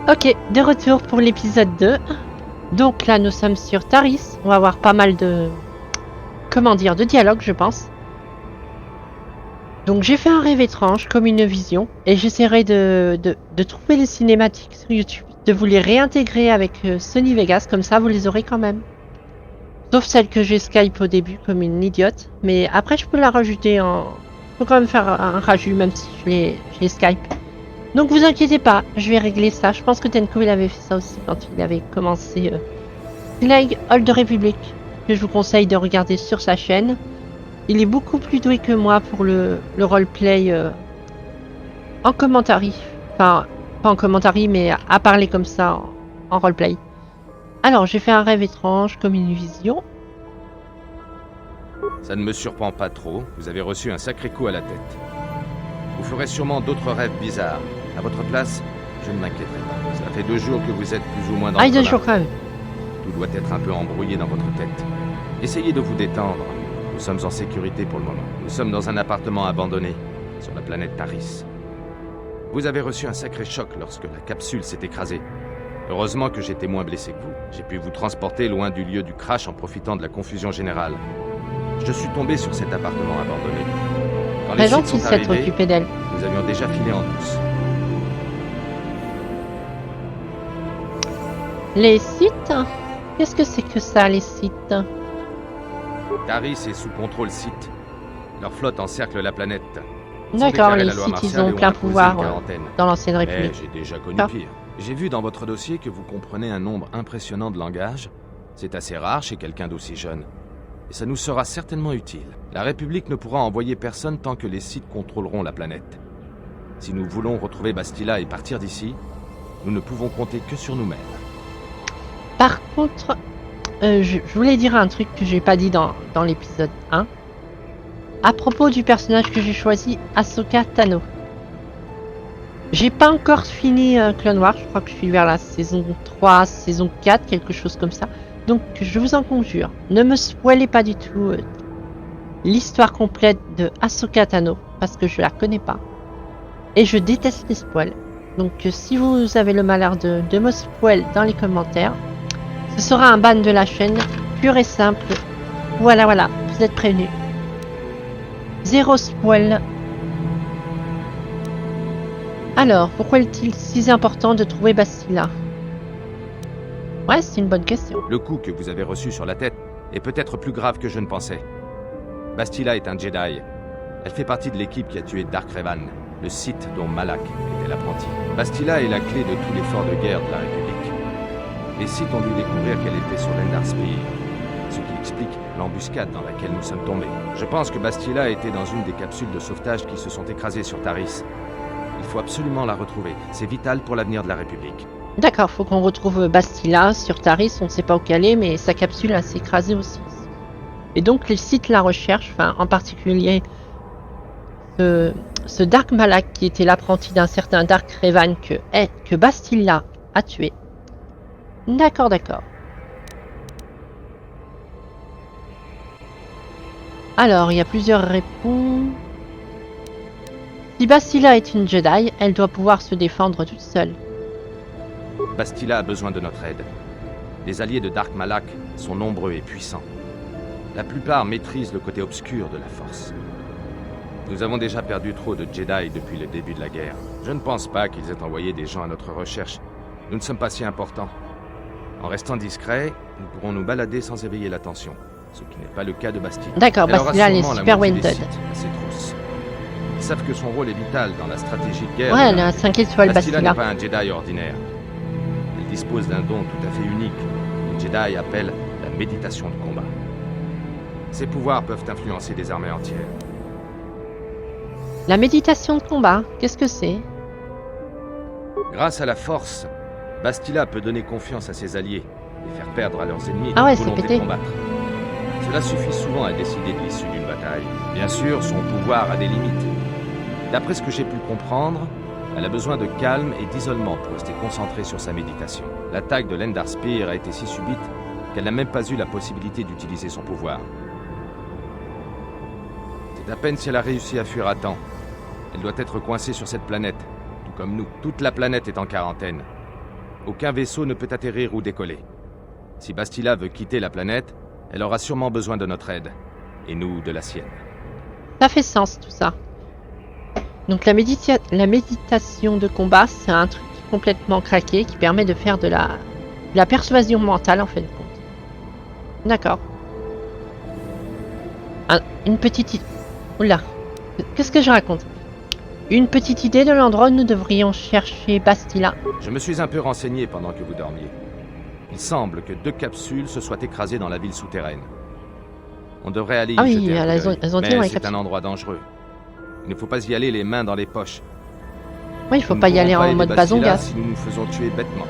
Ok, de retour pour l'épisode 2. Donc là, nous sommes sur Taris. On va avoir pas mal de... Comment dire, de dialogue, je pense. Donc j'ai fait un rêve étrange, comme une vision, et j'essaierai de trouver les cinématiques sur YouTube, de vous les réintégrer avec Sony Vegas, comme ça vous les aurez quand même. Sauf celle que j'ai Skype au début, comme une idiote, mais après je peux la rajouter en... Je peux quand même faire un rajout, même si je l'ai Skype. Donc vous inquiétez pas, je vais régler ça. Je pense que Tenko il avait fait ça aussi quand il avait commencé Plague Old Republic, que je vous conseille de regarder sur sa chaîne. Il est beaucoup plus doué que moi pour le roleplay en commentary. Enfin, pas en commentary, mais à parler comme ça en roleplay. Alors, j'ai fait un rêve étrange, comme une vision. Ça ne me surprend pas trop, vous avez reçu un sacré coup à la tête. Vous ferez sûrement d'autres rêves bizarres. À votre place, je ne m'inquiéterai pas. Ça fait 2 jours que vous êtes plus ou moins dans le Ah, 2 jours quand même. Tout doit être un peu embrouillé dans votre tête. Essayez de vous détendre. Nous sommes en sécurité pour le moment. Nous sommes dans un appartement abandonné, sur la planète Taris. Vous avez reçu un sacré choc lorsque la capsule s'est écrasée. Heureusement que j'étais moins blessé que vous. J'ai pu vous transporter loin du lieu du crash en profitant de la confusion générale. Je suis tombé sur cet appartement abandonné. Quand Très les sites gentil de sont s'être arrivés, occupé d'elle. nous avions déjà filé en douce. Les sites? Qu'est-ce que c'est que ça, les sites? Taris est sous contrôle site. Leur flotte encercle la planète. D'accord, les sites, ils ont plein pouvoir dans l'ancienne République. J'ai déjà connu pire. J'ai vu dans votre dossier que vous comprenez un nombre impressionnant de langages. C'est assez rare chez quelqu'un d'aussi jeune. Et ça nous sera certainement utile. La République ne pourra envoyer personne tant que les sites contrôleront la planète. Si nous voulons retrouver Bastila et partir d'ici, nous ne pouvons compter que sur nous-mêmes. Par contre, je voulais dire un truc que j'ai pas dit dans l'épisode 1. À propos du personnage que j'ai choisi, Ahsoka Tano. J'ai pas encore fini Clone Wars, je crois que je suis vers la saison 3, saison 4, quelque chose comme ça. Donc je vous en conjure, ne me spoilez pas du tout l'histoire complète de Ahsoka Tano, parce que je la connais pas. Et je déteste les spoils. Donc si vous avez le malheur de me spoil dans les commentaires, ce sera un ban de la chaîne, pur et simple. Voilà, vous êtes prévenus. 0 spoil. Alors, pourquoi est-il si important de trouver Bastila? Ouais, c'est une bonne question. Le coup que vous avez reçu sur la tête est peut-être plus grave que je ne pensais. Bastila est un Jedi. Elle fait partie de l'équipe qui a tué Dark Revan, le Sith dont Malak était l'apprenti. Bastila est la clé de tout l'effort de guerre de la République. Les Sith ont dû découvrir qu'elle était sur l'Endar Spire, ce qui explique l'embuscade dans laquelle nous sommes tombés. Je pense que Bastila était dans une des capsules de sauvetage qui se sont écrasées sur Taris. Il faut absolument la retrouver. C'est vital pour l'avenir de la République. D'accord, faut qu'on retrouve Bastila sur Taris, on ne sait pas où qu'elle est, mais sa capsule s'est écrasée aussi. Et donc les sites la recherchent, enfin en particulier ce Dark Malak qui était l'apprenti d'un certain Dark Revan que Bastila a tué. D'accord. Alors, il y a plusieurs réponses. Si Bastila est une Jedi, elle doit pouvoir se défendre toute seule. Bastila a besoin de notre aide. Les alliés de Dark Malak sont nombreux et puissants. La plupart maîtrisent le côté obscur de la Force. Nous avons déjà perdu trop de Jedi depuis le début de la guerre. Je ne pense pas qu'ils aient envoyé des gens à notre recherche. Nous ne sommes pas si importants. En restant discrets, nous pourrons nous balader sans éveiller l'attention, ce qui n'est pas le cas de Bastila. D'accord, Bastila elle est super wanted. Ils savent que son rôle est vital dans la stratégie de guerre. Ouais, elle a 5 étoiles, Bastila Bastila. n'est pas un Jedi ordinaire. Elle dispose d'un don tout à fait unique, que les Jedi appellent la méditation de combat. Ses pouvoirs peuvent influencer des armées entières. La méditation de combat, qu'est-ce que c'est? Grâce à la Force, Bastila peut donner confiance à ses alliés et faire perdre à leurs ennemis Ah ouais, la c'est volonté pété. de combattre. Cela suffit souvent à décider de l'issue d'une bataille. Bien sûr, son pouvoir a des limites. D'après ce que j'ai pu comprendre, elle a besoin de calme et d'isolement pour rester concentrée sur sa méditation. L'attaque de l'Endar Spire a été si subite qu'elle n'a même pas eu la possibilité d'utiliser son pouvoir. C'est à peine si elle a réussi à fuir à temps. Elle doit être coincée sur cette planète, tout comme nous. Toute la planète est en quarantaine. Aucun vaisseau ne peut atterrir ou décoller. Si Bastila veut quitter la planète, elle aura sûrement besoin de notre aide. Et nous, de la sienne. Ça fait sens tout ça. Donc la méditation de combat, c'est un truc complètement craqué qui permet de faire de la persuasion mentale en fin de compte. D'accord. Une petite... Oula. Qu'est-ce que je raconte? Une petite idée de l'endroit où nous devrions chercher Bastila. Je me suis un peu renseigné pendant que vous dormiez. Il semble que 2 capsules se soient écrasées dans la ville souterraine. On devrait aller y jeter un coup d'œil, mais c'est un endroit dangereux. Il ne faut pas y aller les mains dans les poches. Oui, il faut pas y aller en mode bazonga. Si nous nous faisons tuer bêtement.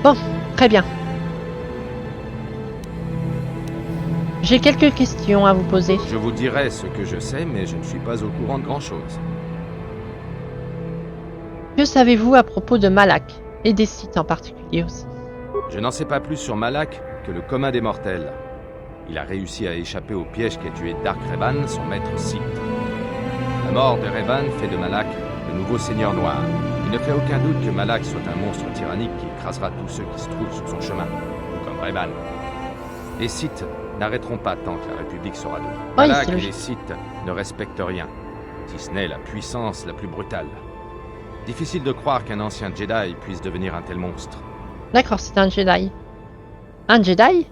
Bon, très bien. J'ai quelques questions à vous poser. Je vous dirai ce que je sais, mais je ne suis pas au courant de grand-chose. Que savez-vous à propos de Malak, et des sites en particulier aussi? Je n'en sais pas plus sur Malak que le commun des mortels. Il a réussi à échapper au piège qui a tué Dark Revan, son maître Sith. La mort de Revan fait de Malak le nouveau seigneur noir. Il ne fait aucun doute que Malak soit un monstre tyrannique qui écrasera tous ceux qui se trouvent sur son chemin, comme Revan. Les Sith n'arrêteront pas tant que la République sera debout. Malak et les Sith ne respectent rien, si ce n'est la puissance la plus brutale. Difficile de croire qu'un ancien Jedi puisse devenir un tel monstre. D'accord, c'est un Jedi. Un Jedi?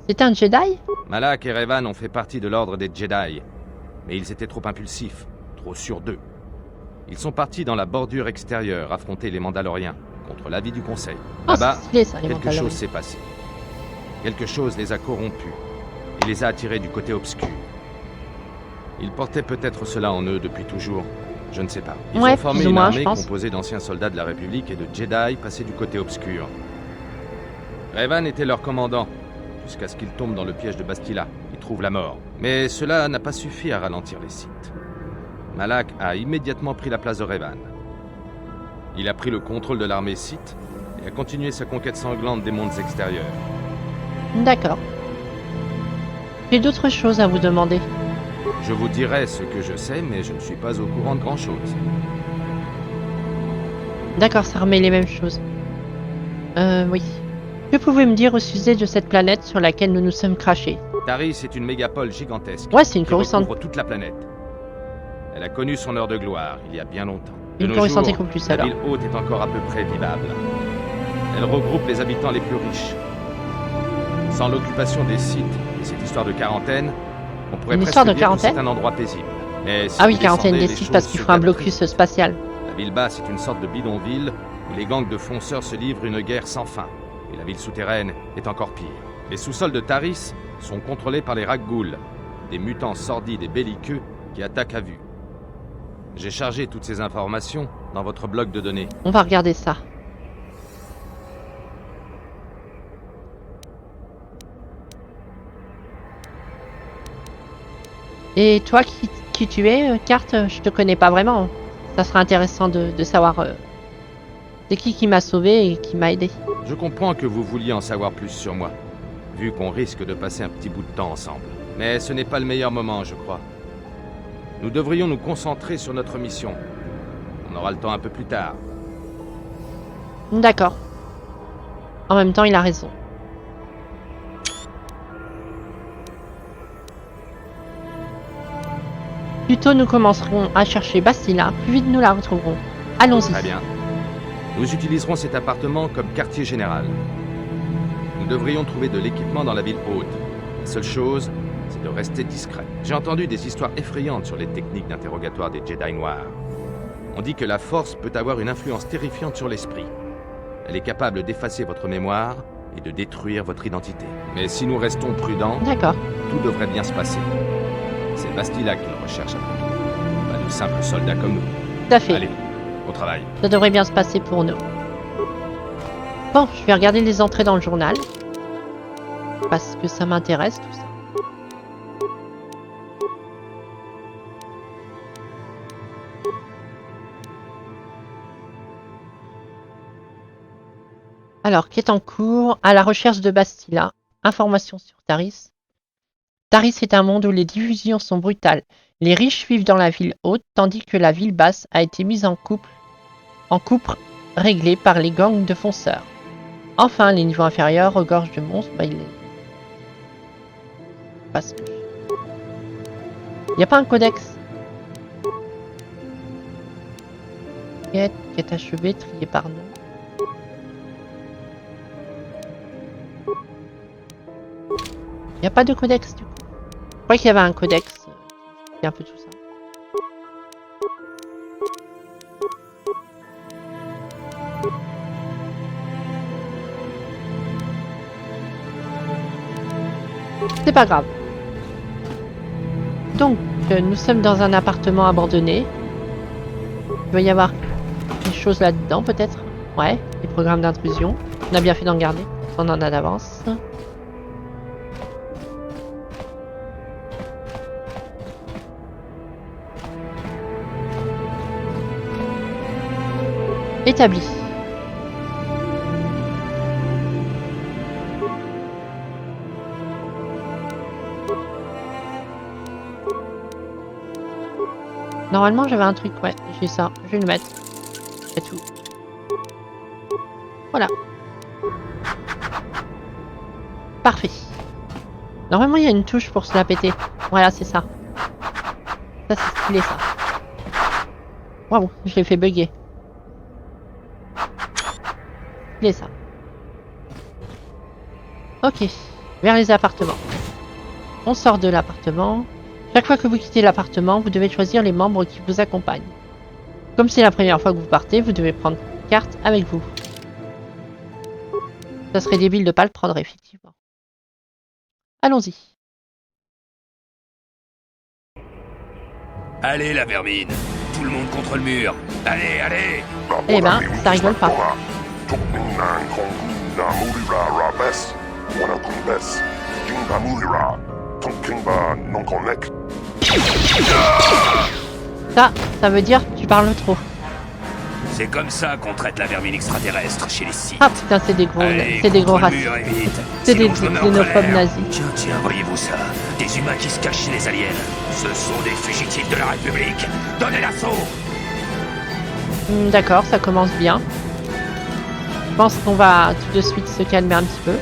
C'est un Jedi? Malak et Revan ont fait partie de l'ordre des Jedi, mais ils étaient trop impulsifs, trop sûrs d'eux. Ils sont partis dans la bordure extérieure affronter les Mandaloriens, contre l'avis du Conseil. Là-bas, quelque chose s'est passé. Quelque chose les a corrompus et les a attirés du côté obscur. Ils portaient peut-être cela en eux depuis toujours, je ne sais pas. Ils ont formé une armée composée d'anciens soldats de la République et de Jedi passés du côté obscur. Revan était leur commandant, jusqu'à ce qu'ils tombent dans le piège de Bastila et trouvent la mort. Mais cela n'a pas suffi à ralentir les Sith. Malak a immédiatement pris la place de Revan. Il a pris le contrôle de l'armée Sith et a continué sa conquête sanglante des mondes extérieurs. D'accord. J'ai d'autres choses à vous demander. Je vous dirai ce que je sais, mais je ne suis pas au courant de grand-chose. D'accord, ça remet les mêmes choses. Oui. Que pouvez-vous me dire au sujet de cette planète sur laquelle nous nous sommes crachés? Taris est une mégapole gigantesque. Ouais, c'est une coruscante. Qui recouvre toute la planète. Elle a connu son heure de gloire, il y a bien longtemps. Une coruscante en plus alors. La ville haute est encore à peu près vivable. Elle regroupe les habitants les plus riches. Sans l'occupation des Sith et cette histoire de quarantaine, on pourrait presque dire que c'est un endroit paisible. Mais si oui, quarantaine des Sith parce qu'il fera un blocus spatial. La ville basse est une sorte de bidonville où les gangs de fonceurs se livrent une guerre sans fin. Et la ville souterraine est encore pire. Les sous-sols de Taris sont contrôlés par les Rakghoul, des mutants sordides et belliqueux qui attaquent à vue. J'ai chargé toutes ces informations dans votre bloc de données. On va regarder ça. Et toi, qui tu es, Carte, je te connais pas vraiment. Ça sera intéressant de savoir c'est qui m'a sauvé et qui m'a aidé. Je comprends que vous vouliez en savoir plus sur moi, vu qu'on risque de passer un petit bout de temps ensemble. Mais ce n'est pas le meilleur moment, je crois. Nous devrions nous concentrer sur notre mission. On aura le temps un peu plus tard. D'accord. En même temps, il a raison. Plus tôt nous commencerons à chercher Bastila, plus vite nous la retrouverons. Allons-y. Très bien. Nous utiliserons cet appartement comme quartier général. Nous devrions trouver de l'équipement dans la ville haute. La seule chose, c'est de rester discret. J'ai entendu des histoires effrayantes sur les techniques d'interrogatoire des Jedi noirs. On dit que la Force peut avoir une influence terrifiante sur l'esprit. Elle est capable d'effacer votre mémoire et de détruire votre identité. Mais si nous restons prudents, tout devrait bien se passer. C'est Bastila qui le recherche après tout. Pas de simples soldats comme nous. Tout à fait. Allez, au travail. Ça devrait bien se passer pour nous. Bon, je vais regarder les entrées dans le journal. Parce que ça m'intéresse tout ça. Alors, qui est en cours? À la recherche de Bastila. Information sur Taris. Taris est un monde où les divisions sont brutales. Les riches vivent dans la ville haute, tandis que la ville basse a été mise en couple réglés par les gangs de fonceurs. Enfin, les niveaux inférieurs regorgent de monstres. Bah, il n'y a pas un codex. Quête achevée, triée par nom. Il n'y a pas de codex du coup. Je croyais qu'il y avait un codex. C'est un peu tout ça. C'est pas grave. Donc, nous sommes dans un appartement abandonné. Il doit y avoir des choses là-dedans, peut-être. Ouais, des programmes d'intrusion. On a bien fait d'en garder. On en a d'avance. Établi. Normalement, j'avais un truc, ouais, j'ai ça, je vais le mettre. C'est tout. Voilà. Parfait. Normalement, il y a une touche pour se la péter. Voilà, c'est ça. Ça, c'est stylé, ça. Waouh, je l'ai fait bugger. Stylé, ça. Ok, vers les appartements. On sort de l'appartement. Chaque fois que vous quittez l'appartement, vous devez choisir les membres qui vous accompagnent. Comme c'est la première fois que vous partez, vous devez prendre une carte avec vous. Ça serait débile de ne pas le prendre, effectivement. Allons-y. Allez, la vermine. Tout le monde contre le mur. Allez, allez. Eh ben, ça rigole pas. Ça veut dire tu parles trop. C'est comme ça qu'on traite la vermine extraterrestre chez les Sith. Ah putain, c'est des gros, Allez, c'est des gros contre le racistes. mur et vite. C'est des Sinon, je me mets en xénophobes colère. nazis. Tiens, voyez-vous ça? Des humains qui se cachent chez les aliens. Ce sont des fugitifs de la République. Donnez l'assaut. D'accord, ça commence bien. Je pense qu'on va tout de suite se calmer un petit peu.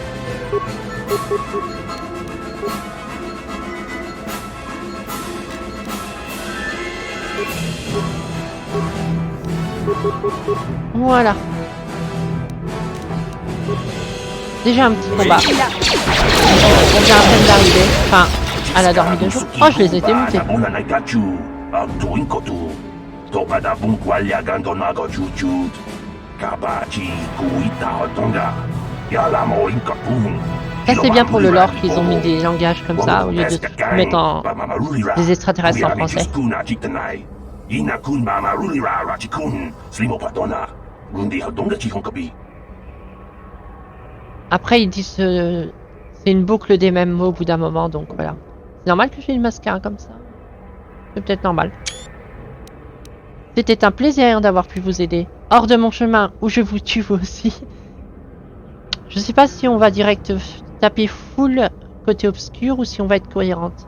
Voilà. Déjà un petit combat. On vient à peine d'arriver. Enfin, à la dormie de jour. Oh, je les ai démutés. Ça c'est bien pour le lore qu'ils ont mis des langages comme ça au lieu de mettre en des extraterrestres en français. Après ils disent c'est une boucle des mêmes mots au bout d'un moment, donc voilà. C'est normal que j'ai une mascara comme ça. C'est peut-être normal. C'était un plaisir d'avoir pu vous aider. Hors de mon chemin, où je vous tue vous aussi. Je sais pas si on va direct taper full côté obscur ou si on va être cohérente.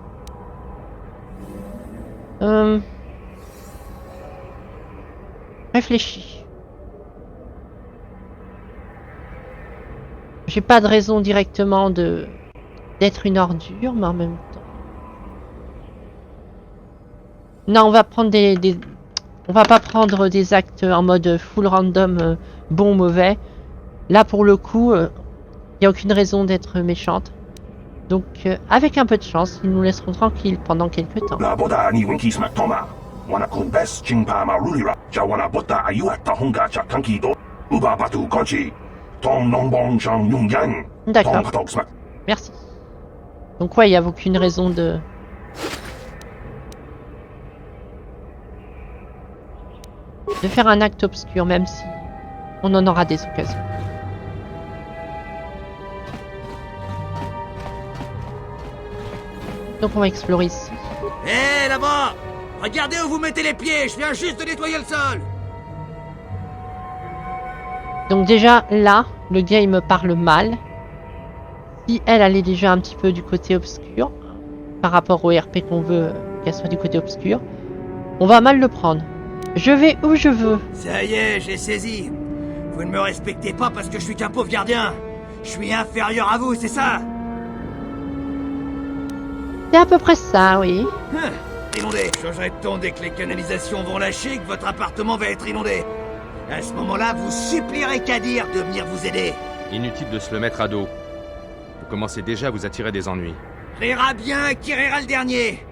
Réfléchis. J'ai pas de raison directement d'être une ordure, mais en même temps. Non, on va prendre on va pas prendre des actes en mode full random, bon, mauvais. Là, pour le coup, il n'y a aucune raison d'être méchante. Donc, avec un peu de chance, ils nous laisseront tranquilles pendant quelques temps. D'accord. Merci. Donc, ouais, il n'y a aucune raison de faire un acte obscur, même si on en aura des occasions. Donc on va explorer ici. Hé, là-bas! Regardez où vous mettez les pieds, je viens juste de nettoyer le sol! Donc déjà, là, le game me parle mal. Si elle est déjà un petit peu du côté obscur, par rapport au RP qu'on veut qu'elle soit du côté obscur, on va mal le prendre. Je vais où je veux. Ça y est, j'ai saisi. Vous ne me respectez pas parce que je suis qu'un pauvre gardien. Je suis inférieur à vous, c'est ça? C'est à peu près ça, oui. Inondé. Je changerai de ton dès que les canalisations vont lâcher et que votre appartement va être inondé. À ce moment-là, vous supplierez Kadir de venir vous aider. Inutile de se le mettre à dos. Vous commencez déjà à vous attirer des ennuis. Rira bien qui rira le dernier.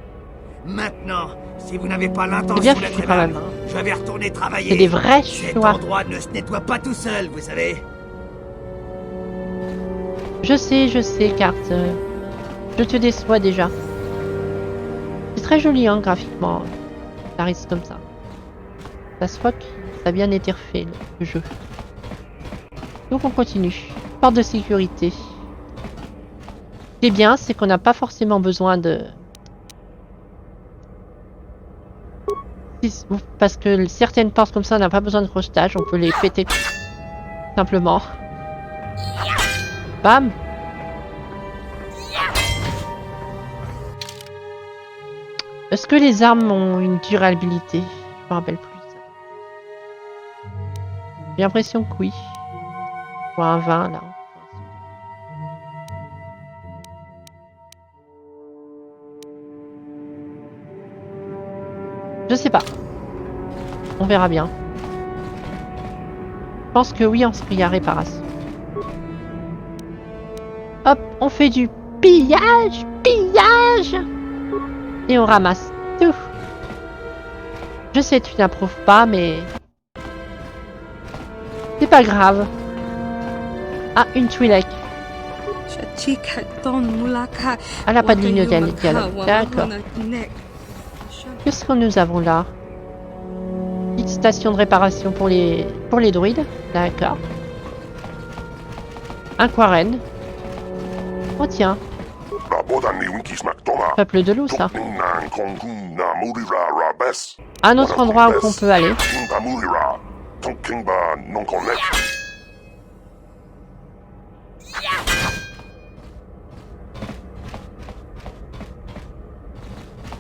Maintenant, si vous n'avez pas C'est bien l'intention foutu d'être quand aimable, même. Hein. je vais retourner travailler. C'est des vrais Cet choix. endroit ne se nettoie pas tout seul, vous savez. Je sais, Carte. Je te déçois déjà. C'est très joli, hein, graphiquement. Ça risque comme ça. Ça se voit que ça a bien été refait, le jeu. Donc on continue. Porte de sécurité. Ce qui est bien, c'est qu'on n'a pas forcément besoin de... Parce que certaines portes comme ça, on n'a pas besoin de crochetage. On peut les péter simplement. Bam! Est-ce que les armes ont une durabilité? Je me rappelle plus. J'ai l'impression que oui. Je vois un 20 là. Je sais pas. On verra bien. Je pense que oui, on se prie à réparation. Hop, on fait du pillage, et on ramasse tout. Je sais, tu n'approuves pas, mais c'est pas grave. Ah, une Twi'lek. Elle n'a pas de ligne dialogue. D'accord. Qu'est-ce que nous avons là? Petite station de réparation pour les druides. D'accord. Un Quarren. Oh tiens. Peuple de loup, ça. Un autre endroit où on peut aller.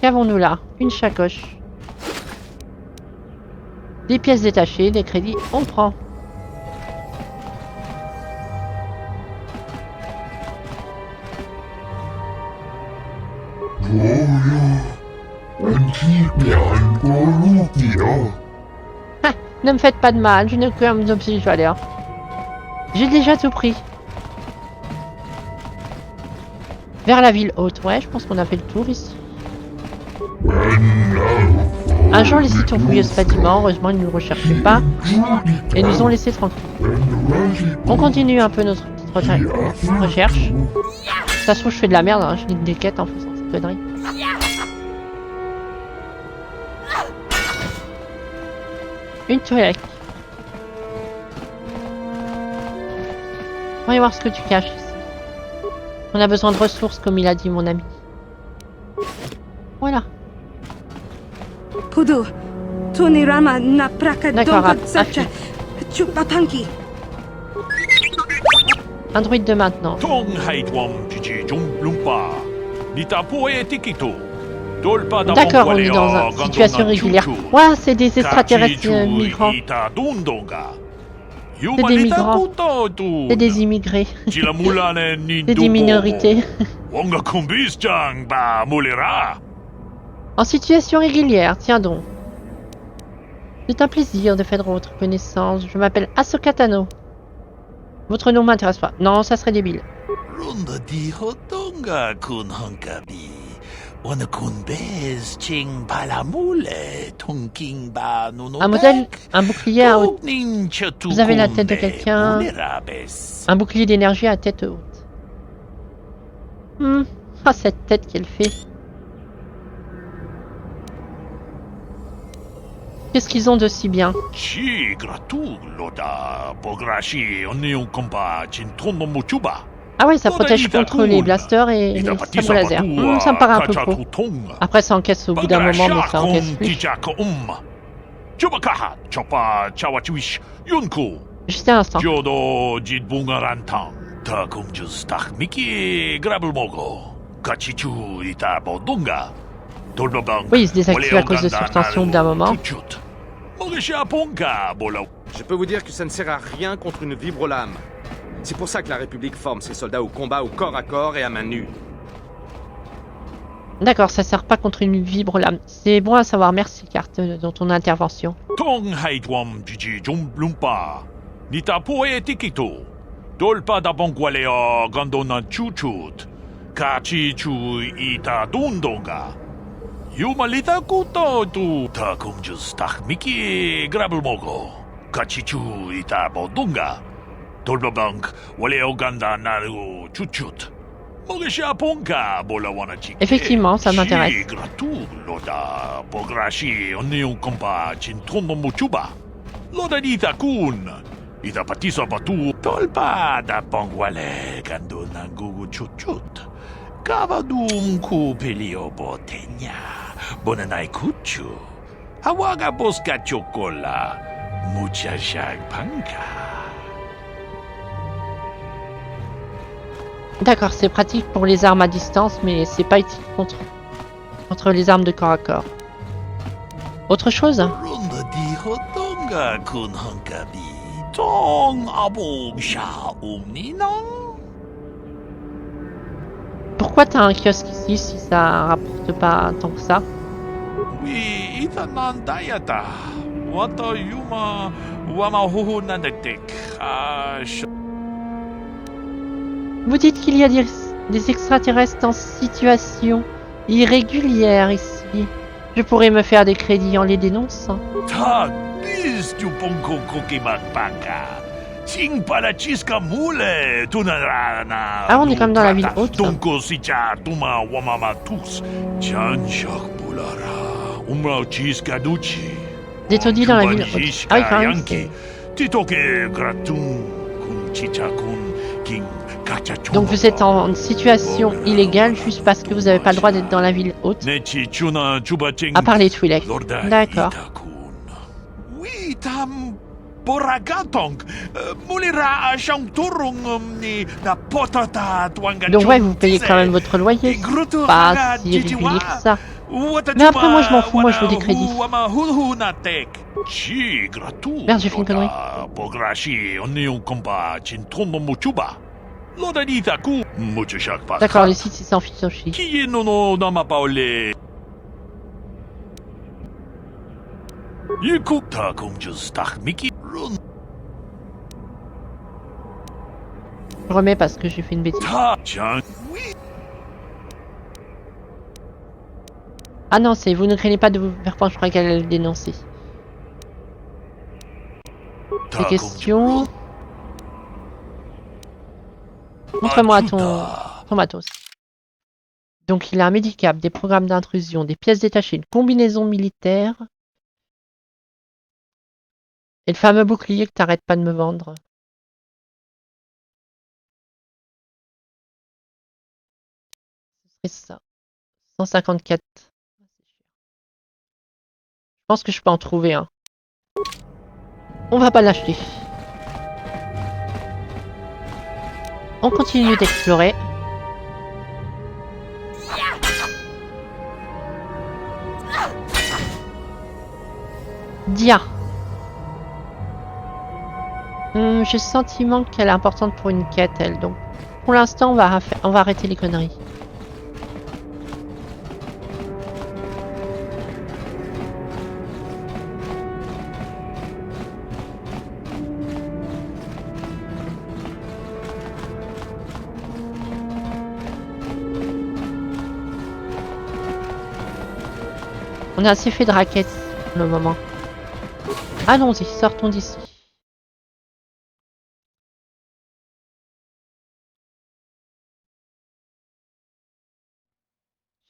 Qu'avons-nous là? Une sacoche. Des pièces détachées, des crédits, on prend. Ah, ne me faites pas de mal, je n'ai qu'un petit valeur. J'ai déjà tout pris. Vers la ville haute, ouais, je pense qu'on a fait le tour ici. Un jour, les sites ont fouillé ce bâtiment, heureusement ils ne nous recherchaient pas et nous ont laissés tranquilles. On continue un peu notre petite recherche. Ça se trouve, je fais de la merde, hein, je lis des quêtes en faisant cette connerie. Une Twi'lek. Voyons voir ce que tu caches ici. On a besoin de ressources, comme il a dit mon ami. Voilà. D'accord, un druide de maintenance. D'accord, on est dans une situation régulière. Ouah, c'est des extraterrestres migrants. C'est des migrants. C'est des immigrés. C'est des minorités. En situation régulière, tiens donc. C'est un plaisir de faire votre connaissance. Je m'appelle Ahsoka Tano. Votre nom m'intéresse pas. Non, ça serait débile. Un modèle, un bouclier à haute. Vous avez la tête de quelqu'un. Un bouclier d'énergie à tête haute. Ah, cette tête qu'elle fait. Qu'est-ce qu'ils ont de si bien? Ah ouais, ça protège contre les blasters et les sabres laser. Ça me paraît un peu trop. Après, ça encaisse au bout d'un moment, mais ça encaisse plus. Juste un instant. Oui, il se désactive à cause de surtension au bout d'un moment. Je peux vous dire que ça ne sert à rien contre une vibrolame. C'est pour ça que la République forme ses soldats au combat au corps à corps et à main nue. D'accord, ça sert pas contre une vibre-lame. C'est bon à savoir, merci Carte, dans ton intervention. 통 하이드엄 지지 좀 lumpa. Nita poe tikito. Dolpa da bongualeo gondona chuchut. Kachi chu ita dundonga. Yumalita kuto tu ta kunjus tak miki grabel mogo. Kachi chu ita bodunga. Dolpa bank waleo ganda naru chuchut. Effectivement, ça m'intéresse. D'accord, c'est pratique pour les armes à distance, mais c'est pas utile contre les armes de corps à corps. Autre chose? Pourquoi t'as un kiosque ici si ça rapporte pas tant que ça? Vous dites qu'il y a des extraterrestres en situation irrégulière ici. Je pourrais me faire des crédits en les dénonçant. Ah, on est comme dans la ville haute. Des taudis dans la ville haute. Ah oui, quand même. Donc vous êtes en situation illégale juste parce que vous n'avez pas le droit d'être dans la ville haute. À part les Twi'lek. D'accord. Donc ouais, vous payez quand même votre loyer. C'est pas si régulier que ça. Mais après moi je m'en fous, moi je veux des crédits. Merde, j'ai fait une connerie. D'accord, les sites, c'est sans fiche. Je remets parce que j'ai fait une bêtise. Ah non, c'est vous ne craignez pas de vous faire prendre, je crois qu'elle allait le dénoncer. Des questions. Montre-moi ton matos. Donc il a un médicap, des programmes d'intrusion, des pièces détachées, une combinaison militaire. Et le fameux bouclier que t'arrêtes pas de me vendre. Ce serait ça. 154. Je pense que je peux en trouver un. On va pas l'acheter. On continue d'explorer. Dia. J'ai le sentiment qu'elle est importante pour une quête, elle. Donc, pour l'instant, on va arrêter les conneries. On a assez fait de raquettes pour le moment. Allons-y, sortons d'ici.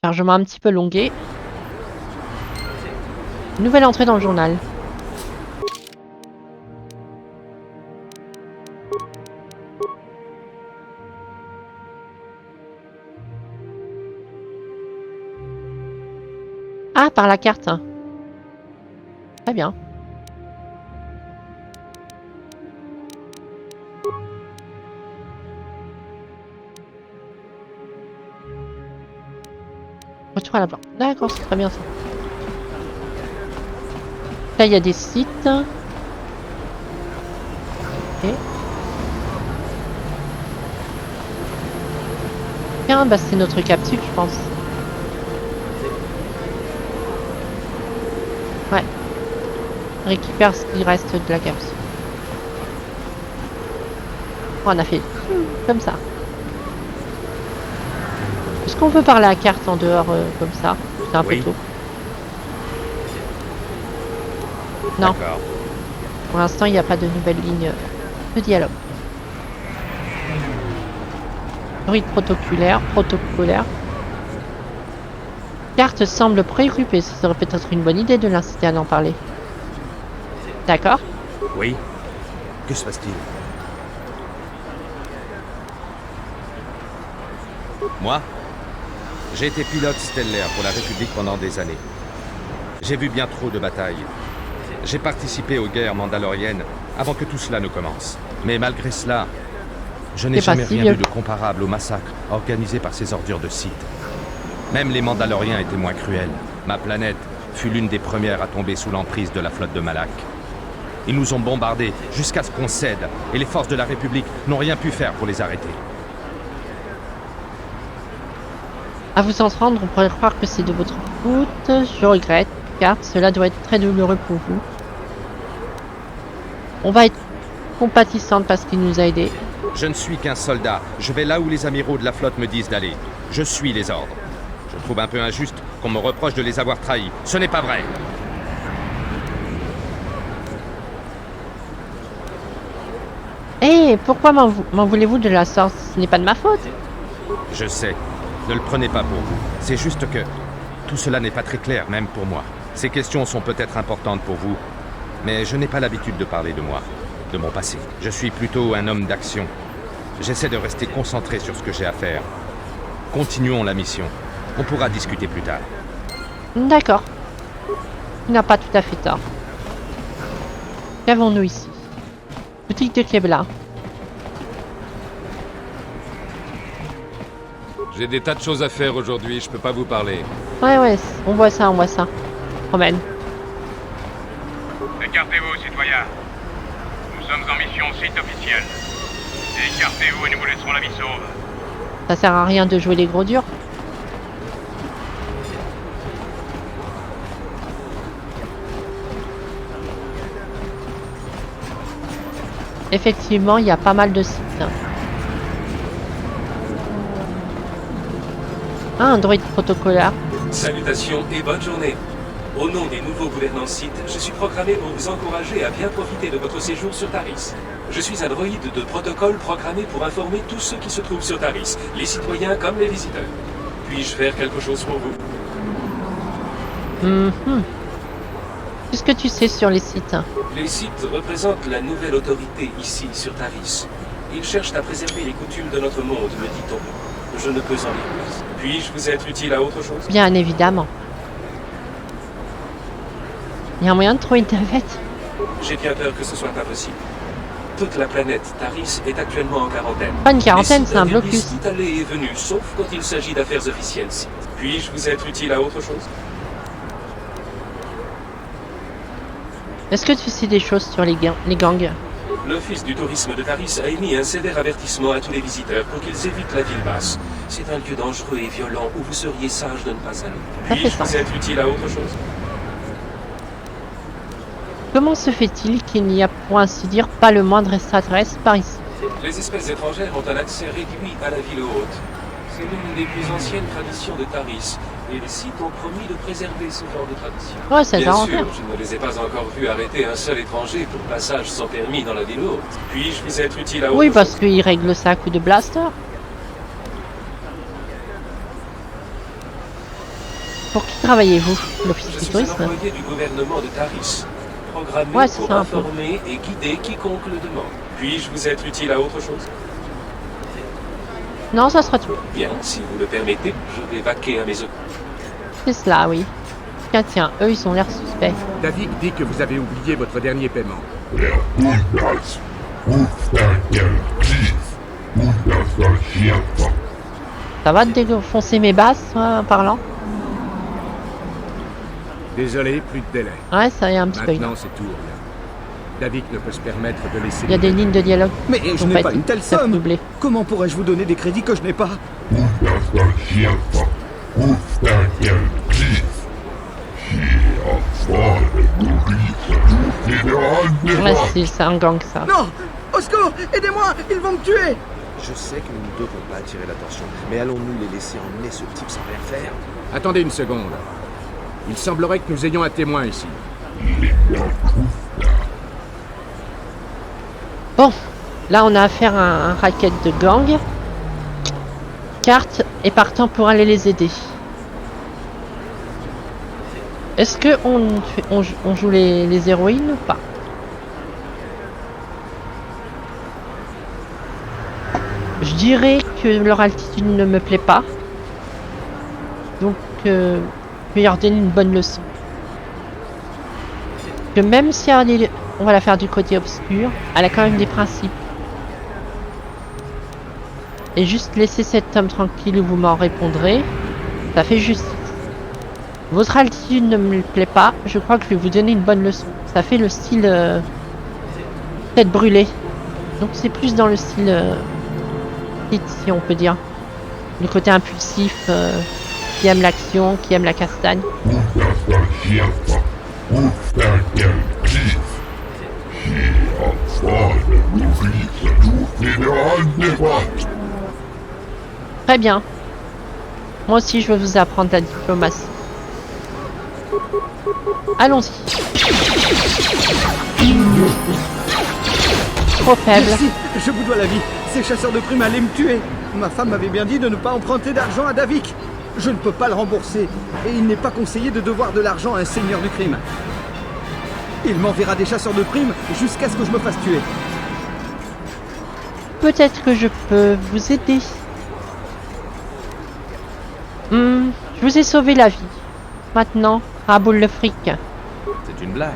Chargement un petit peu longué. Nouvelle entrée dans le journal. Ah, par la carte. Très bien. Retour à la planque. D'accord, c'est très bien ça. là, il y a des sites. Ok. Tiens, bah c'est notre capsule, je pense. Ouais. Récupère ce qui reste de la capsule. On a fait comme ça. Est-ce qu'on peut parler à la carte en dehors comme ça? C'est un peu tôt. Non. D'accord. Pour l'instant, il n'y a pas de nouvelle ligne de dialogue. Bruit protocolaire. Carte semble préoccupée. Ce serait peut-être une bonne idée de l'inciter à en parler. D'accord. Oui. Que se passe-t-il? Moi, j'ai été pilote stellaire pour la République pendant des années. J'ai vu bien trop de batailles. J'ai participé aux guerres mandaloriennes avant que tout cela ne commence. Mais malgré cela, je n'ai jamais rien vu de comparable au massacre organisé par ces ordures de Sith. Même les Mandaloriens étaient moins cruels. Ma planète fut l'une des premières à tomber sous l'emprise de la flotte de Malak. Ils nous ont bombardés jusqu'à ce qu'on cède, et les forces de la République n'ont rien pu faire pour les arrêter. À vous entendre, on pourrait croire que c'est de votre faute. Je regrette, car cela doit être très douloureux pour vous. On va être compatissante parce qu'il nous a aidés. Je ne suis qu'un soldat. Je vais là où les amiraux de la flotte me disent d'aller. Je suis les ordres. Je trouve un peu injuste qu'on me reproche de les avoir trahis. Ce n'est pas vrai. Eh, pourquoi m'en voulez-vous de la sorte? Ce n'est pas de ma faute. Je sais. Ne le prenez pas pour vous. C'est juste que tout cela n'est pas très clair, même pour moi. Ces questions sont peut-être importantes pour vous, mais je n'ai pas l'habitude de parler de moi, de mon passé. Je suis plutôt un homme d'action. J'essaie de rester concentré sur ce que j'ai à faire. Continuons la mission. On pourra discuter plus tard. D'accord. Il n'a pas tout à fait tort. Qu'avons-nous ici? Boutique de Kebla. J'ai des tas de choses à faire aujourd'hui, je peux pas vous parler. Ouais, on voit ça. Promène. Écartez-vous, citoyens. Nous sommes en mission site officielle. Écartez-vous et nous vous laisserons la vie sauve. Ça sert à rien de jouer les gros durs. Effectivement, il y a pas mal de sites. Ah, un droïde protocolaire. Salutations et bonne journée. Au nom des nouveaux gouvernants Sith, je suis programmé pour vous encourager à bien profiter de votre séjour sur Taris. Je suis un droïde de protocole programmé pour informer tous ceux qui se trouvent sur Taris, les citoyens comme les visiteurs. Puis-je faire quelque chose pour vous? Qu'est-ce que tu sais sur les sites? Les Sith représentent la nouvelle autorité ici sur Taris. Ils cherchent à préserver les coutumes de notre monde, me dit-on. Je ne peux en dire plus. Puis-je vous être utile à autre chose? Bien évidemment. Il y a un moyen de trouver une navette? J'ai bien peur que ce soit impossible. Toute la planète Taris est actuellement en quarantaine. Pas une quarantaine, c'est un blocus. Tout allé et venu, sauf quand il s'agit d'affaires officielles. Puis-je vous être utile à autre chose? Est-ce que tu sais des choses sur les gangs? L'Office du tourisme de Taris a émis un sévère avertissement à tous les visiteurs pour qu'ils évitent la ville basse. C'est un lieu dangereux et violent où vous seriez sage de ne pas aller. Puis-je vous être utile à autre chose? Comment se fait-il qu'il n'y a pour ainsi dire pas le moindre extraterrestre par ici? Les espèces étrangères ont un accès réduit à la ville haute. C'est l'une des plus anciennes traditions de Taris, et les Sith ont promis de préserver ce genre de tradition. Ouais, c'est Bien ça. sûr, je ne les ai pas encore vus arrêter un seul étranger pour passage sans permis dans la ville haute. Puis-je vous être utile à autre Oui, chose? parce qu'il règle ça à coup de blaster. Pour qui travaillez-vous? L'Office Je du suis un tourisme? employé du gouvernement de Taris, programmé Ouais, c'est pour ça, un peu. informer et guider quiconque le demande. Puis-je vous être utile à autre chose? Non, ça sera tout. Bien, si vous le permettez, je vais vaquer à mes occupés. C'est cela, oui. Tiens, eux, ils ont l'air suspects. David dit que vous avez oublié votre dernier paiement. Ça va te défoncer mes basses, en parlant? Désolé, plus de délai. Ouais, ça y est un petit peu. Maintenant, c'est tout. David ne peut se permettre de laisser... Il y a des lignes de dialogue. Mais je n'ai pas une telle somme. Doublé. Comment pourrais-je vous donner des crédits que je n'ai pas? Ouais, c'est un gang, ça. Non! Au secours! Aidez-moi! Ils vont me tuer! Je sais que nous ne devons pas attirer l'attention, mais allons-nous les laisser emmener ce type sans rien faire? Attendez une seconde. Il semblerait que nous ayons un témoin ici. Bon, là on a affaire à un racket de gang. Carte est partant pour aller les aider. Est-ce que on joue les héroïnes ou pas? Je dirais que leur altitude ne me plaît pas. Donc, je vais leur donner une bonne leçon. Que même si on va la faire du côté obscur, elle a quand même des principes. Et juste laisser cet homme tranquille où vous m'en répondrez, ça fait justice. Votre altitude ne me plaît pas, je crois que je vais vous donner une bonne leçon. Ça fait le style tête brûlée. Donc c'est plus dans le style si on peut dire. Le côté impulsif, qui aime l'action, qui aime la castagne. Très bien. Moi aussi, je vais vous apprendre la diplomatie. Allons-y. Trop faible. Merci, je vous dois la vie. Ces chasseurs de primes allaient me tuer. Ma femme m'avait bien dit de ne pas emprunter d'argent à Davik. Je ne peux pas le rembourser. Et il n'est pas conseillé de devoir de l'argent à un seigneur du crime. Il m'enverra des chasseurs de primes jusqu'à ce que je me fasse tuer. Peut-être que je peux vous aider. Je vous ai sauvé la vie. Maintenant, raboule le fric. C'est une blague.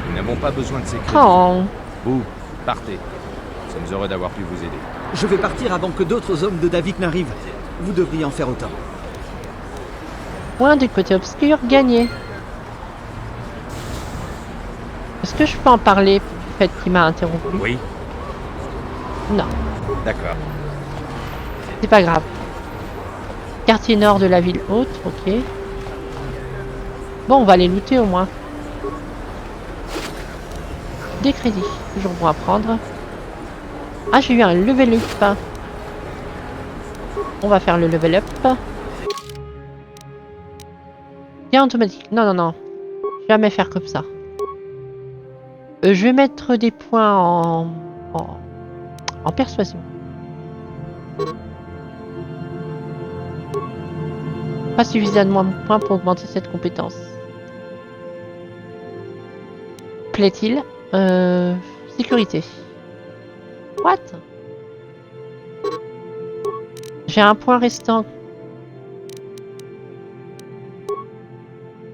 Nous n'avons pas besoin de ces crédits. Oh. Vous, partez. Nous sommes heureux d'avoir pu vous aider. Je vais partir avant que d'autres hommes de Davik n'arrivent. Vous devriez en faire autant. Point du côté obscur, gagné. Est-ce que je peux en parler du fait qu'il m'a interrompu? Oui. Non, D'accord. c'est pas grave. Quartier nord de la ville haute, ok. Bon, on va les looter au moins. Des crédits, toujours bon à prendre. Ah, j'ai eu un level up. On va faire le level up. Bien automatique. Non, non, non. Jamais faire comme ça. Je vais mettre des points en persuasion. Pas suffisamment de points pour augmenter cette compétence. Plaît-il? Sécurité. What? J'ai un point restant.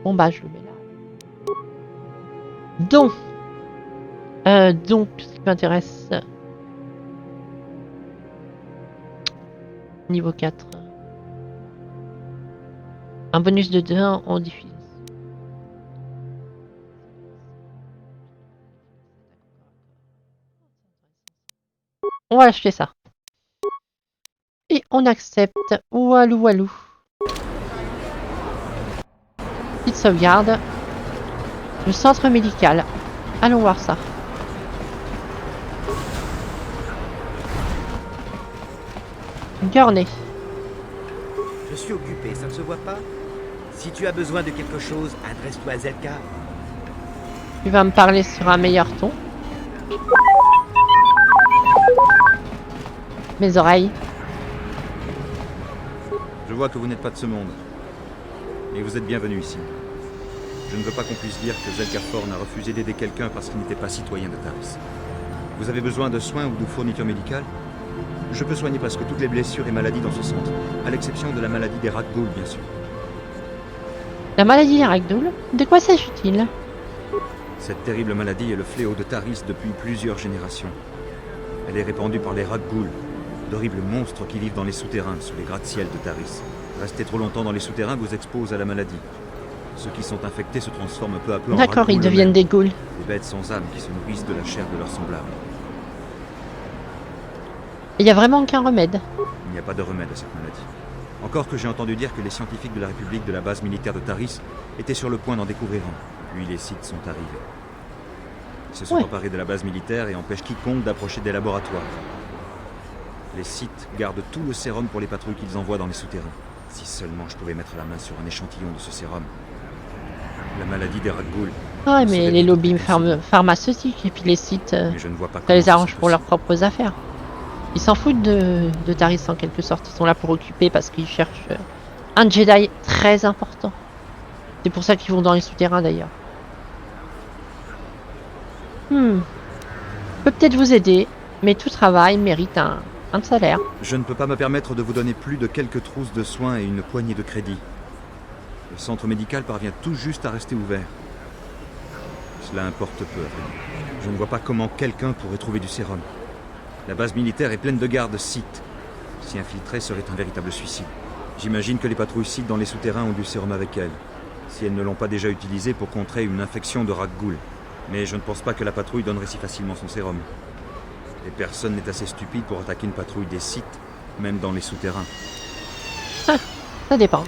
Bon bah je le mets là. Donc ce qui m'intéresse. Niveau 4. Un bonus de 2 en diffuse. On va acheter ça. Et on accepte. Walou walou. Petite sauvegarde. Le centre médical. Allons voir ça. Gurney. Je suis occupé, ça ne se voit pas? Si tu as besoin de quelque chose, adresse-toi à Zelka. Tu vas me parler sur un meilleur ton. Mes oreilles. Je vois que vous n'êtes pas de ce monde. Et vous êtes bienvenu ici. Je ne veux pas qu'on puisse dire que Zelkaforn a refusé d'aider quelqu'un parce qu'il n'était pas citoyen de Taris. Vous avez besoin de soins ou de fournitures médicales? Je peux soigner presque toutes les blessures et maladies dans ce centre, à l'exception de la maladie des Ragdoul, bien sûr. La maladie des Ragdoul? De quoi s'agit-il? Cette terrible maladie est le fléau de Taris depuis plusieurs générations. Elle est répandue par les Ragdoul, d'horribles monstres qui vivent dans les souterrains, sous les gratte-ciel de Taris. Rester trop longtemps dans les souterrains vous expose à la maladie. Ceux qui sont infectés se transforment peu à peu en D'accord, ils ragoules deviennent eux-mêmes. des ghouls. Des bêtes sans âme qui se nourrissent de la chair de leurs semblables. Il n'y a vraiment aucun remède. Il n'y a pas de remède à cette maladie. Encore que j'ai entendu dire que les scientifiques de la République de la base militaire de Taris étaient sur le point d'en découvrir un. Puis les Sith sont arrivés. Ils se sont emparés de la base militaire et empêchent quiconque d'approcher des laboratoires. Les Sith gardent tout le sérum pour les patrouilles qu'ils envoient dans les souterrains. Si seulement je pouvais mettre la main sur un échantillon de ce sérum. La maladie des Ragghouls. Ouais, mais les lobbies pharmaceutiques et puis les sites, je ne vois pas ça les comment arrange pour leurs propres affaires. Ils s'en foutent de Taris en quelque sorte. Ils sont là pour occuper parce qu'ils cherchent un Jedi très important. C'est pour ça qu'ils vont dans les souterrains d'ailleurs. Je peux peut-être vous aider, mais tout travail mérite un salaire. Je ne peux pas me permettre de vous donner plus de quelques trousses de soins et une poignée de crédits. Le centre médical parvient tout juste à rester ouvert. Cela importe peu, à vrai dire. Je ne vois pas comment quelqu'un pourrait trouver du sérum. La base militaire est pleine de gardes Sith. S'y infiltrer serait un véritable suicide. J'imagine que les patrouilles Sith dans les souterrains ont du sérum avec elles, si elles ne l'ont pas déjà utilisé pour contrer une infection de Ragghul. Mais je ne pense pas que la patrouille donnerait si facilement son sérum. Et personne n'est assez stupide pour attaquer une patrouille des Sith, même dans les souterrains. Ça dépend.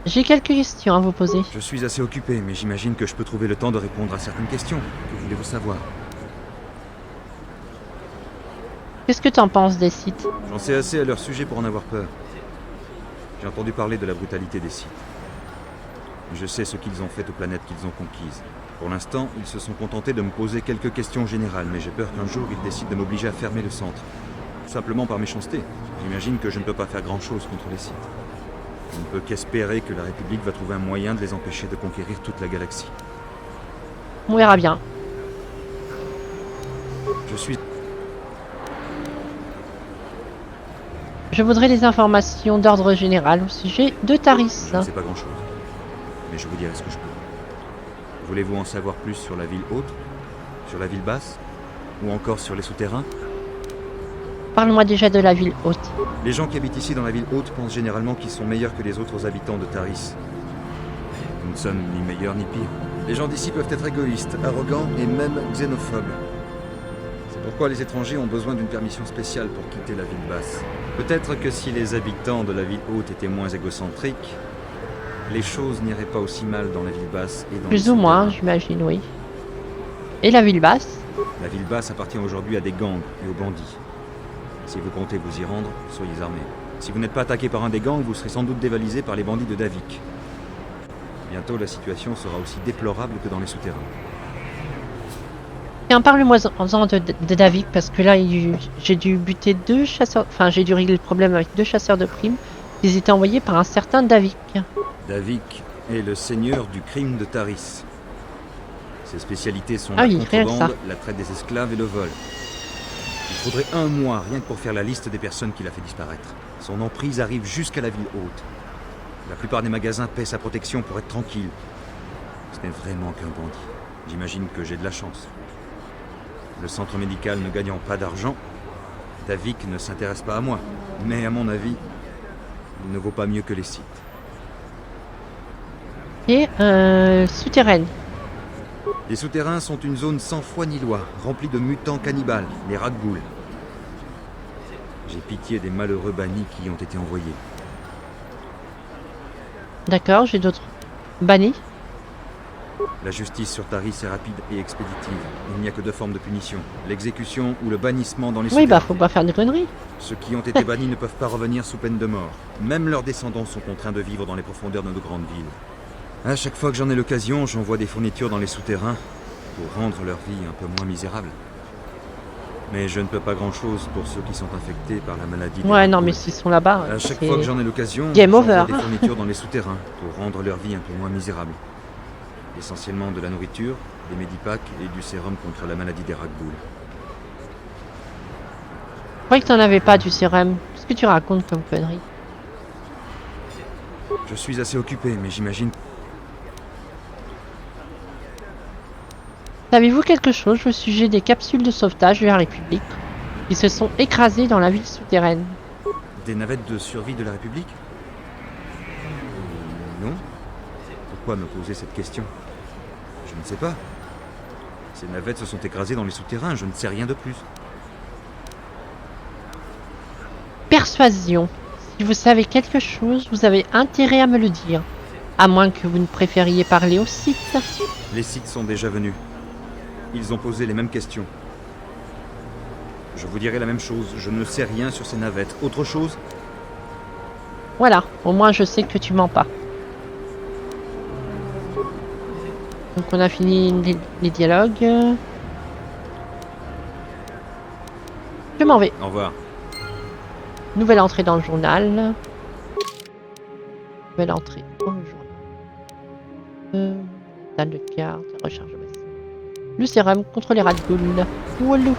J'ai quelques questions à vous poser. Je suis assez occupé, mais j'imagine que je peux trouver le temps de répondre à certaines questions. Que voulez-vous savoir? Qu'est-ce que t'en penses des Sith? J'en sais assez à leur sujet pour en avoir peur. J'ai entendu parler de la brutalité des Sith. Je sais ce qu'ils ont fait aux planètes qu'ils ont conquises. Pour l'instant, ils se sont contentés de me poser quelques questions générales, mais j'ai peur qu'un jour ils décident de m'obliger à fermer le centre. Tout simplement par méchanceté. J'imagine que je ne peux pas faire grand-chose contre les Sith. On ne peut qu'espérer que la République va trouver un moyen de les empêcher de conquérir toute la galaxie. On verra bien. Je voudrais des informations d'ordre général au sujet de Taris. Je ne sais pas grand-chose, mais je vous dirai ce que je peux. Voulez-vous en savoir plus sur la ville haute, sur la ville basse, ou encore sur les souterrains? Parle-moi déjà de la ville haute. Les gens qui habitent ici dans la ville haute pensent généralement qu'ils sont meilleurs que les autres habitants de Taris. Nous ne sommes ni meilleurs ni pires. Les gens d'ici peuvent être égoïstes, arrogants et même xénophobes. C'est pourquoi les étrangers ont besoin d'une permission spéciale pour quitter la ville basse. Peut-être que si les habitants de la ville haute étaient moins égocentriques, les choses n'iraient pas aussi mal dans la ville basse et dans plus ou moins, j'imagine, oui. Et la ville basse? La ville basse appartient aujourd'hui à des gangs et aux bandits. Si vous comptez vous y rendre, soyez armés. Si vous n'êtes pas attaqué par un des gangs, vous serez sans doute dévalisé par les bandits de Davik. Bientôt, la situation sera aussi déplorable que dans les souterrains. Tiens, parle-moi de Davik, parce que là, j'ai dû buter 2 chasseurs... Enfin, j'ai dû régler le problème avec 2 chasseurs de primes. Ils étaient envoyés par un certain Davik. Davik est le seigneur du crime de Taris. Ses spécialités sont la contrebande, la traite des esclaves et le vol. Il faudrait 1 mois rien que pour faire la liste des personnes qu'il a fait disparaître. Son emprise arrive jusqu'à la ville haute. La plupart des magasins paient sa protection pour être tranquille. Ce n'est vraiment qu'un bandit. J'imagine que j'ai de la chance. Le centre médical ne gagnant pas d'argent, Davik ne s'intéresse pas à moi. Mais à mon avis, il ne vaut pas mieux que les Sith. Et souterraine. Les souterrains sont une zone sans foi ni loi, remplie de mutants cannibales, les Ragghouls. J'ai pitié des malheureux bannis qui y ont été envoyés. D'accord, j'ai d'autres bannis. La justice sur Taris est rapide et expéditive. Il n'y a que 2 formes de punition. L'exécution ou le bannissement dans les souterrains. Oui, bah faut pas faire de conneries. Ceux qui ont été bannis ne peuvent pas revenir sous peine de mort. Même leurs descendants sont contraints de vivre dans les profondeurs de nos grandes villes. À chaque fois que j'en ai l'occasion, j'envoie des fournitures dans les souterrains pour rendre leur vie un peu moins misérable. Mais je ne peux pas grand-chose pour ceux qui sont infectés par la maladie. Ouais, non, mais s'ils sont là-bas... À chaque fois que j'en ai l'occasion, j'envoie des fournitures dans les souterrains pour rendre leur vie un peu moins misérable. Essentiellement de la nourriture, des médipacks et du sérum contre la maladie des Ragghouls. Je croyais que t'en avais pas du sérum. Qu'est-ce que tu racontes comme connerie? Je suis assez occupé, mais j'imagine... Savez-vous quelque chose au sujet des capsules de sauvetage de la République qui se sont écrasées dans la ville souterraine? Des navettes de survie de la République? Non. Pourquoi me poser cette question? Je ne sais pas. Ces navettes se sont écrasées dans les souterrains, je ne sais rien de plus. Persuasion. Si vous savez quelque chose, vous avez intérêt à me le dire. À moins que vous ne préfériez parler aux Sith. Les Sith sont déjà venus. Ils ont posé les mêmes questions. Je vous dirai la même chose, je ne sais rien sur ces navettes. Autre chose? Voilà, au moins je sais que tu mens pas. Donc on a fini les dialogues. Je m'en vais. Au revoir. Nouvelle entrée dans le journal. Nouvelle entrée dans le journal. Salle de carte, recharge de masse. Le sérum contre les rats de goule. Wallou.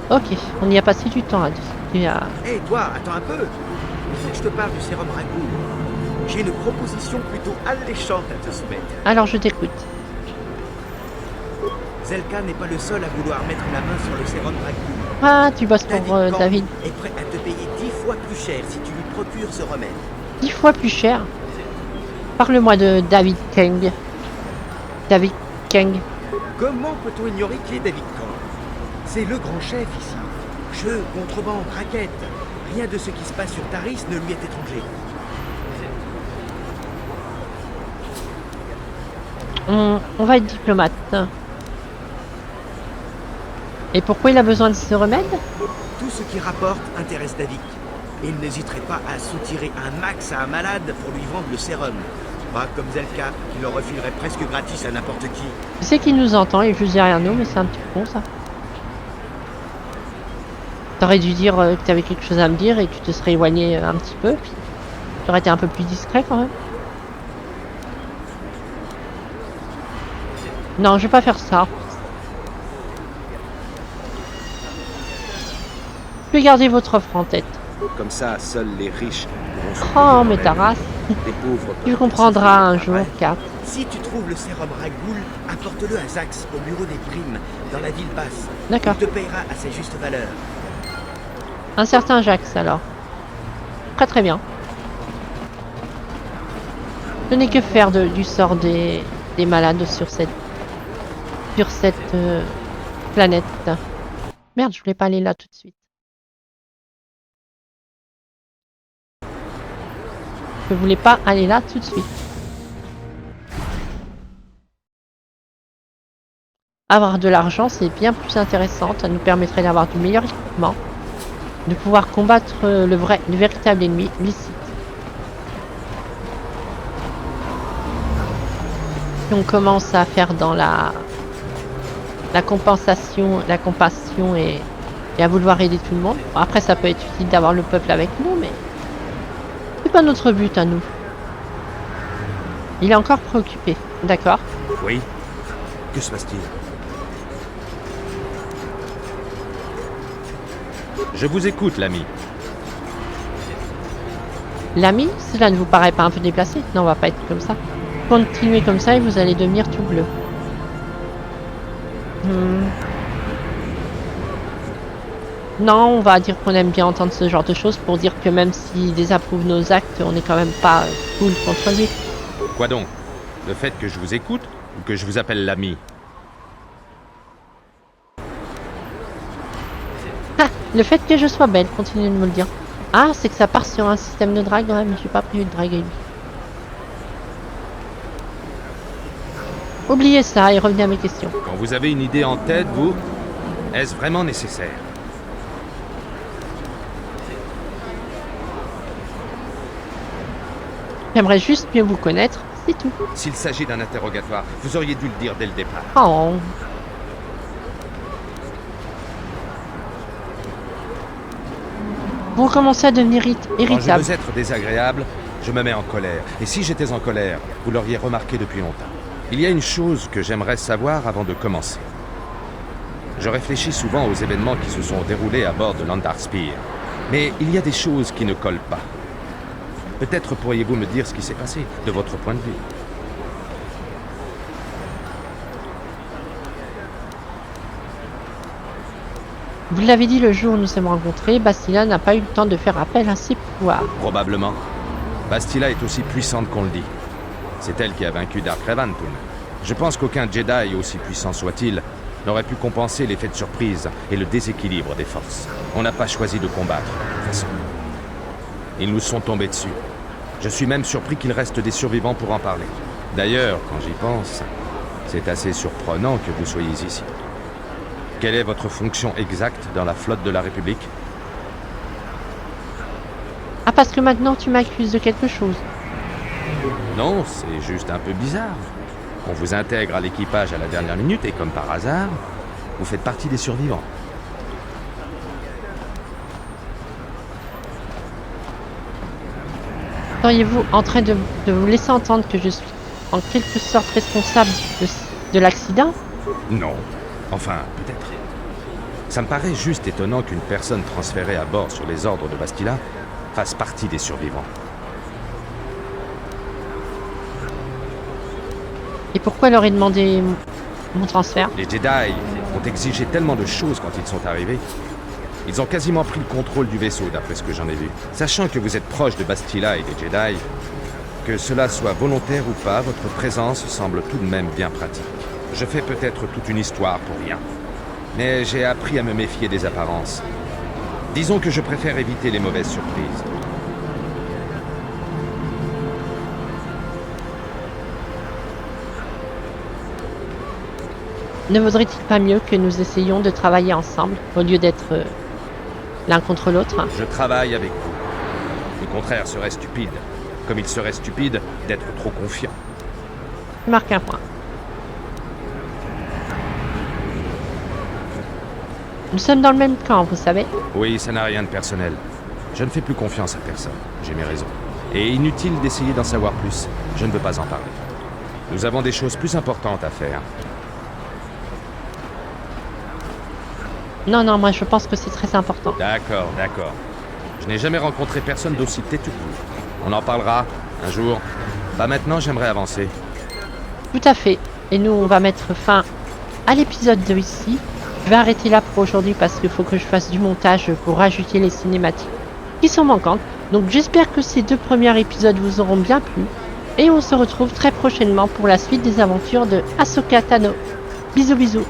Ok, on y a passé du temps à discuter. Hé, toi, attends un peu. Il faut que je te parle du sérum Ragoul. J'ai une proposition plutôt alléchante à te soumettre. Alors je t'écoute. Zelka n'est pas le seul à vouloir mettre la main sur le sérum Ragoul. Ah, tu bosses pour David. Est prêt à te payer 10 fois plus cher si tu lui procures ce remède. 10 fois plus cher. Parle-moi de David Kang. David Kang. Comment peut-on ignorer qui est David Kang? C'est le grand chef ici. Jeu, contrebande, raquette. Rien de ce qui se passe sur Taris ne lui est étranger. On va être diplomate. Et pourquoi il a besoin de ce remède? Tout ce qui rapporte intéresse David. Et il n'hésiterait pas à soutirer un max à un malade pour lui vendre le sérum. Pas comme Zelka, qui le refilerait presque gratis à n'importe qui. Je sais qu'il nous entend, il est juste derrière nous, mais c'est un petit peu con ça. T'aurais dû dire que t'avais quelque chose à me dire et que tu te serais éloigné un petit peu, puis t'aurais été un peu plus discret quand même. Non, je vais pas faire ça. Je vais garder votre offre en tête. Comme ça, seuls les riches Oh, mais ta race. Les pauvres. Tu comprendras un jour, Kat. Si tu trouves le sérum Ragoul, apporte-le à Zax au bureau des primes, dans la ville basse. D'accord. Il te payera à sa juste valeur. Un certain Jax, alors. Très très bien. Je n'ai que faire du sort des malades sur cette planète. Merde, je voulais pas aller là tout de suite. Je voulais pas aller là tout de suite. Avoir de l'argent, c'est bien plus intéressant. Ça nous permettrait d'avoir du meilleur équipement. De pouvoir combattre le véritable ennemi, les Sith. Si on commence à faire dans la compensation, la compassion et à vouloir aider tout le monde. Bon, après, ça peut être utile d'avoir le peuple avec nous, mais c'est pas notre but à nous. Il est encore préoccupé, d'accord? Oui. Que se passe-t-il? Je vous écoute, l'ami. L'ami, cela ne vous paraît pas un peu déplacé? Non, on va pas être comme ça. Continuez comme ça et vous allez devenir tout bleu. Non, on va dire qu'on aime bien entendre ce genre de choses pour dire que même s'il désapprouve nos actes, on n'est quand même pas cool contre lui. Quoi donc? Le fait que je vous écoute ou que je vous appelle l'ami? Ah, le fait que je sois belle, continuez de me le dire. Ah, c'est que ça part sur un système de drague, ouais, mais j'ai pas prévu de draguer lui. Oubliez ça et revenez à mes questions. Quand vous avez une idée en tête, vous, est-ce vraiment nécessaire? J'aimerais juste mieux vous connaître, c'est tout. S'il s'agit d'un interrogatoire, vous auriez dû le dire dès le départ. Oh. Vous commencez à devenir irritable. Quand je veux être désagréable, je me mets en colère. Et si j'étais en colère, vous l'auriez remarqué depuis longtemps. Il y a une chose que j'aimerais savoir avant de commencer. Je réfléchis souvent aux événements qui se sont déroulés à bord de l'Andarspear. Mais il y a des choses qui ne collent pas. Peut-être pourriez-vous me dire ce qui s'est passé, de votre point de vue. Vous l'avez dit le jour où nous sommes rencontrés, Bastila n'a pas eu le temps de faire appel à ses pouvoirs. Probablement. Bastila est aussi puissante qu'on le dit. C'est elle qui a vaincu Dark Revan, Toon. Je pense qu'aucun Jedi, aussi puissant soit-il, n'aurait pu compenser l'effet de surprise et le déséquilibre des forces. On n'a pas choisi de combattre, de toute façon. Ils nous sont tombés dessus. Je suis même surpris qu'il reste des survivants pour en parler. D'ailleurs, quand j'y pense, c'est assez surprenant que vous soyez ici. Quelle est votre fonction exacte dans la flotte de la République? Ah, parce que maintenant tu m'accuses de quelque chose. Non, c'est juste un peu bizarre. On vous intègre à l'équipage à la dernière minute et comme par hasard, vous faites partie des survivants. Seriez-vous en train de vous laisser entendre que je suis en quelque sorte responsable de l'accident? Non. Enfin, peut-être. Ça me paraît juste étonnant qu'une personne transférée à bord sur les ordres de Bastila fasse partie des survivants. Et pourquoi leur ai demandé mon transfert? Les Jedi ont exigé tellement de choses quand ils sont arrivés. Ils ont quasiment pris le contrôle du vaisseau, d'après ce que j'en ai vu. Sachant que vous êtes proche de Bastila et des Jedi, que cela soit volontaire ou pas, votre présence semble tout de même bien pratique. Je fais peut-être toute une histoire pour rien. Mais j'ai appris à me méfier des apparences. Disons que je préfère éviter les mauvaises surprises. Ne vaudrait-il pas mieux que nous essayions de travailler ensemble, au lieu d'être l'un contre l'autre? Je travaille avec vous. Le contraire serait stupide. Comme il serait stupide d'être trop confiant. Je marque un point. Nous sommes dans le même camp, vous savez. Oui, ça n'a rien de personnel. Je ne fais plus confiance à personne. J'ai mes raisons. Et inutile d'essayer d'en savoir plus. Je ne veux pas en parler. Nous avons des choses plus importantes à faire. Non, non, moi je pense que c'est très important. D'accord, d'accord. Je n'ai jamais rencontré personne d'aussi têtu que vous. On en parlera un jour. Pas maintenant, j'aimerais avancer. Tout à fait. Et nous, on va mettre fin à l'épisode 2 ici. Je vais arrêter là pour aujourd'hui parce qu'il faut que je fasse du montage pour rajouter les cinématiques qui sont manquantes. Donc j'espère que ces 2 premiers épisodes vous auront bien plu. Et on se retrouve très prochainement pour la suite des aventures de Ahsoka Tano. Bisous bisous.